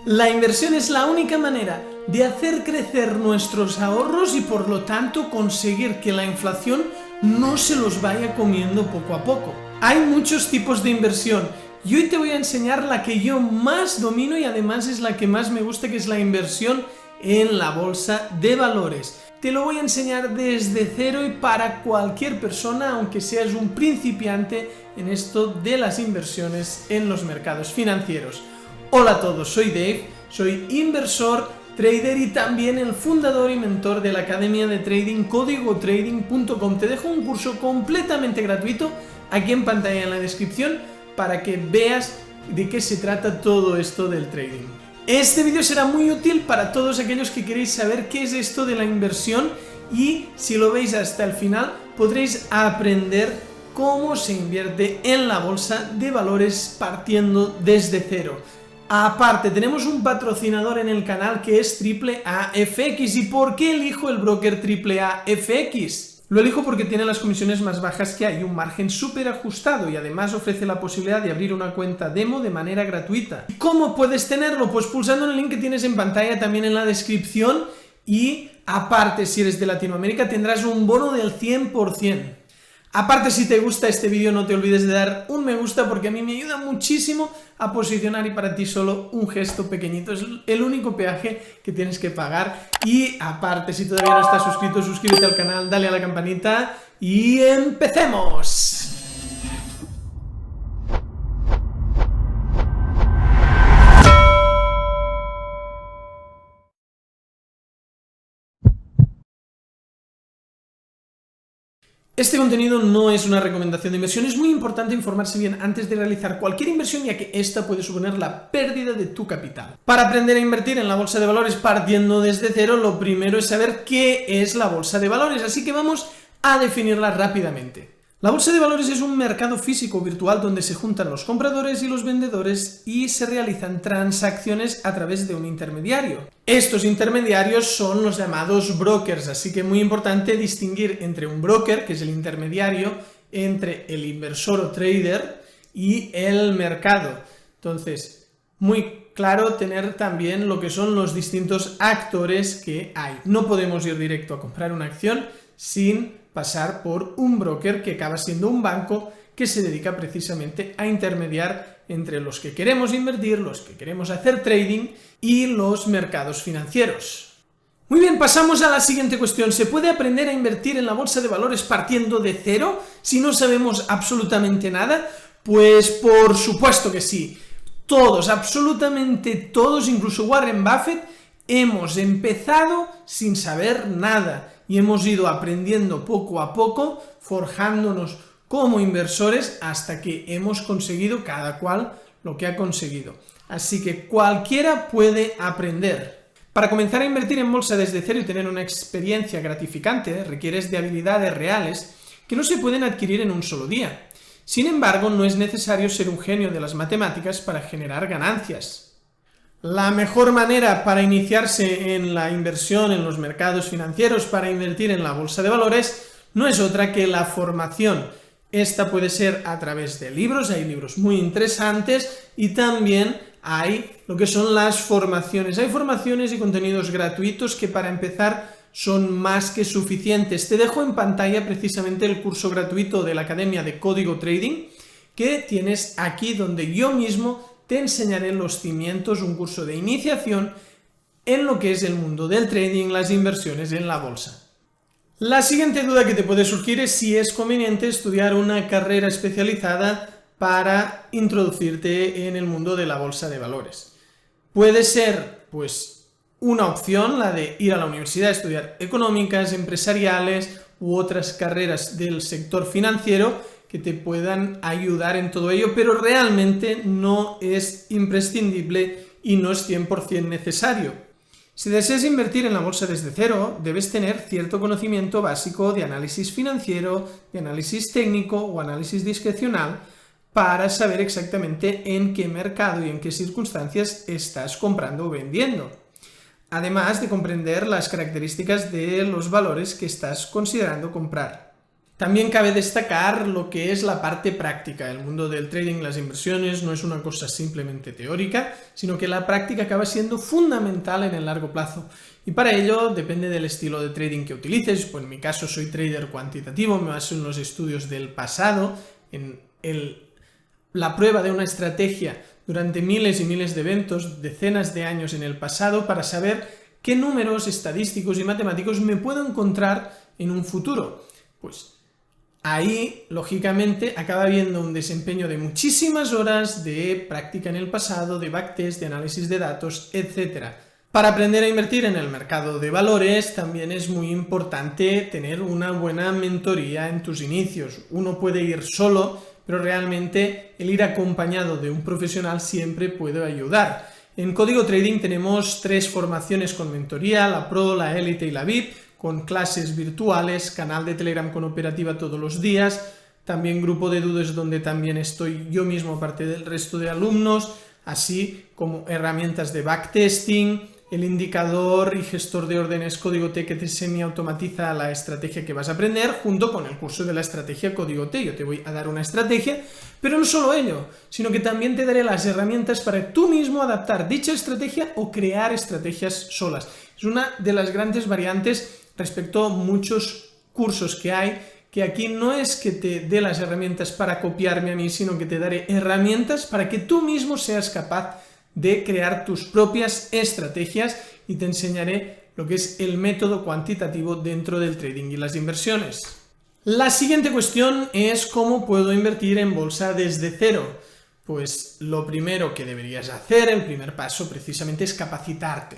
La inversión es la única manera de hacer crecer nuestros ahorros y por lo tanto conseguir que la inflación no se los vaya comiendo poco a poco. Hay muchos tipos de inversión y hoy te voy a enseñar la que yo más domino y además es la que más me gusta, que es la inversión en la bolsa de valores. Te lo voy a enseñar desde cero y para cualquier persona, aunque seas un principiante en esto de las inversiones en los mercados financieros. Hola a todos, soy Dave, soy inversor, trader y también el fundador y mentor de la academia de trading códigotrading.com. Te dejo un curso completamente gratuito aquí en pantalla en la descripción para que veas de qué se trata todo esto del trading. Este vídeo será muy útil para todos aquellos que queréis saber qué es esto de la inversión y si lo veis hasta el final podréis aprender cómo se invierte en la bolsa de valores partiendo desde cero. Aparte, tenemos un patrocinador en el canal que es AAAFX. ¿Y por qué elijo el broker AAAFX? Lo elijo porque tiene las comisiones más bajas que hay, un margen súper ajustado y además ofrece la posibilidad de abrir una cuenta demo de manera gratuita. ¿Cómo puedes tenerlo? Pues pulsando en el link que tienes en pantalla también en la descripción y aparte, si eres de Latinoamérica, tendrás un bono del 100%. Aparte, si te gusta este vídeo no te olvides de dar un me gusta porque a mí me ayuda muchísimo a posicionar y para ti solo un gesto pequeñito es el único peaje que tienes que pagar. Y aparte, si todavía no estás suscrito, suscríbete al canal, dale a la campanita y ¡empecemos! Este contenido no es una recomendación de inversión, es muy importante informarse bien antes de realizar cualquier inversión ya que esta puede suponer la pérdida de tu capital. Para aprender a invertir en la bolsa de valores partiendo desde cero, lo primero es saber qué es la bolsa de valores, así que vamos a definirla rápidamente. La bolsa de valores es un mercado físico virtual donde se juntan los compradores y los vendedores y se realizan transacciones a través de un intermediario. Estos intermediarios son los llamados brokers, así que es muy importante distinguir entre un broker, que es el intermediario entre el inversor o trader y el mercado. Entonces, muy claro tener también lo que son los distintos actores que hay. No podemos ir directo a comprar una acción sin pasar por un broker que acaba siendo un banco que se dedica precisamente a intermediar entre los que queremos invertir, los que queremos hacer trading y los mercados financieros. Muy bien, pasamos a la siguiente cuestión. ¿Se puede aprender a invertir en la bolsa de valores partiendo de cero si no sabemos absolutamente nada? Pues por supuesto que sí. Todos, absolutamente todos, incluso Warren Buffett, hemos empezado sin saber nada y hemos ido aprendiendo poco a poco, forjándonos como inversores hasta que hemos conseguido cada cual lo que ha conseguido. Así que cualquiera puede aprender. Para comenzar a invertir en bolsa desde cero y tener una experiencia gratificante, requieres de habilidades reales que no se pueden adquirir en un solo día. Sin embargo, no es necesario ser un genio de las matemáticas para generar ganancias. La mejor manera para iniciarse en la inversión en los mercados financieros, para invertir en la bolsa de valores, no es otra que la formación. Esta puede ser a través de libros, hay libros muy interesantes y también hay lo que son las formaciones. Hay formaciones y contenidos gratuitos que para empezar son más que suficientes. Te dejo en pantalla precisamente el curso gratuito de la Academia de Código Trading que tienes aquí donde yo mismo te enseñaré los cimientos, un curso de iniciación en lo que es el mundo del trading, las inversiones en la bolsa. La siguiente duda que te puede surgir es si es conveniente estudiar una carrera especializada para introducirte en el mundo de la bolsa de valores. Puede ser, pues, una opción la de ir a la universidad a estudiar económicas, empresariales u otras carreras del sector financiero que te puedan ayudar en todo ello, pero realmente no es imprescindible y no es 100% necesario. Si deseas invertir en la bolsa desde cero, debes tener cierto conocimiento básico de análisis financiero, de análisis técnico o análisis discrecional para saber exactamente en qué mercado y en qué circunstancias estás comprando o vendiendo. Además de comprender las características de los valores que estás considerando comprar. También cabe destacar lo que es la parte práctica. El mundo del trading, las inversiones, no es una cosa simplemente teórica, sino que la práctica acaba siendo fundamental en el largo plazo. Y para ello depende del estilo de trading que utilices. Pues en mi caso soy trader cuantitativo, me baso en los estudios del pasado, en la prueba de una estrategia durante miles y miles de eventos, decenas de años en el pasado, para saber qué números estadísticos y matemáticos me puedo encontrar en un futuro. Pues ahí, lógicamente, acaba habiendo un desempeño de muchísimas horas de práctica en el pasado, de backtest, de análisis de datos, etc. Para aprender a invertir en el mercado de valores también es muy importante tener una buena mentoría en tus inicios. Uno puede ir solo, pero realmente el ir acompañado de un profesional siempre puede ayudar. En Código Trading tenemos 3 formaciones con mentoría, la Pro, la Élite y la VIP, con clases virtuales, canal de Telegram con operativa todos los días, también grupo de dudas donde también estoy yo mismo aparte del resto de alumnos, así como herramientas de backtesting, el indicador y gestor de órdenes Código T que te semi-automatiza la estrategia que vas a aprender, junto con el curso de la estrategia Código T. Yo te voy a dar una estrategia, pero no solo ello, sino que también te daré las herramientas para tú mismo adaptar dicha estrategia o crear estrategias solas. Es una de las grandes variantes respecto a muchos cursos que hay, que aquí no es que te dé las herramientas para copiarme a mí, sino que te daré herramientas para que tú mismo seas capaz de crear tus propias estrategias y te enseñaré lo que es el método cuantitativo dentro del trading y las inversiones. La siguiente cuestión es cómo puedo invertir en bolsa desde cero. Pues lo primero que deberías hacer, el primer paso precisamente es capacitarte,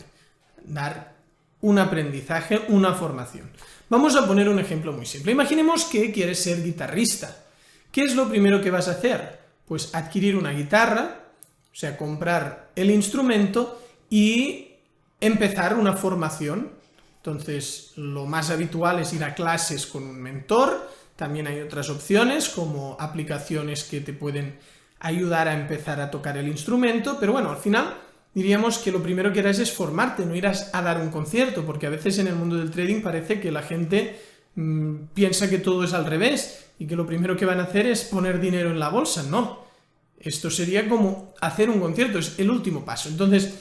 dar un aprendizaje, una formación. Vamos a poner un ejemplo muy simple. Imaginemos que quieres ser guitarrista. ¿Qué es lo primero que vas a hacer? Pues adquirir una guitarra, o sea, comprar el instrumento y empezar una formación. Entonces, lo más habitual es ir a clases con un mentor. También hay otras opciones, como aplicaciones que te pueden ayudar a empezar a tocar el instrumento, pero bueno, al final diríamos que lo primero que harás es formarte, no irás a dar un concierto, porque a veces en el mundo del trading parece que la gente piensa que todo es al revés y que lo primero que van a hacer es poner dinero en la bolsa. No. Esto sería como hacer un concierto, es el último paso. Entonces,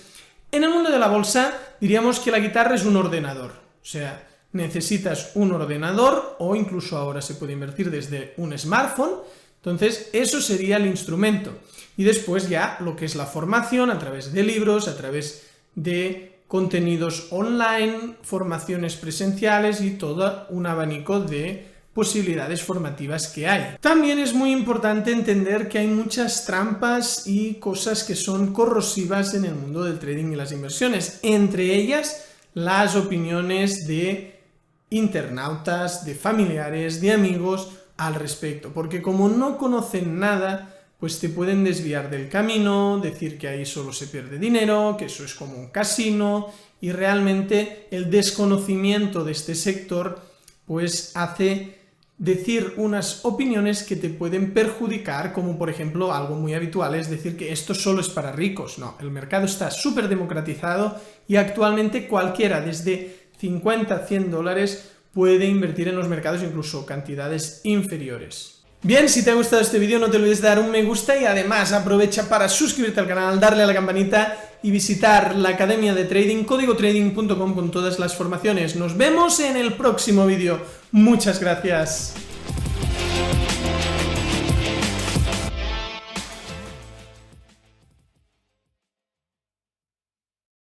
en el mundo de la bolsa diríamos que la guitarra es un ordenador, o sea, necesitas un ordenador o incluso ahora se puede invertir desde un smartphone. Entonces, eso sería el instrumento. Y después ya lo que es la formación a través de libros, a través de contenidos online, formaciones presenciales y todo un abanico de posibilidades formativas que hay. También es muy importante entender que hay muchas trampas y cosas que son corrosivas en el mundo del trading y las inversiones, entre ellas las opiniones de internautas, de familiares, de amigos al respecto, porque como no conocen nada, pues te pueden desviar del camino, decir que ahí solo se pierde dinero, que eso es como un casino, y realmente el desconocimiento de este sector pues hace decir unas opiniones que te pueden perjudicar, como por ejemplo algo muy habitual es decir que esto solo es para ricos. No, el mercado está súper democratizado y actualmente cualquiera desde 50 a 100 dólares puede invertir en los mercados, incluso cantidades inferiores. Bien, si te ha gustado este vídeo no te olvides de dar un me gusta y además aprovecha para suscribirte al canal, darle a la campanita y visitar la academia de trading, códigotrading.com, con todas las formaciones. Nos vemos en el próximo vídeo. Muchas gracias.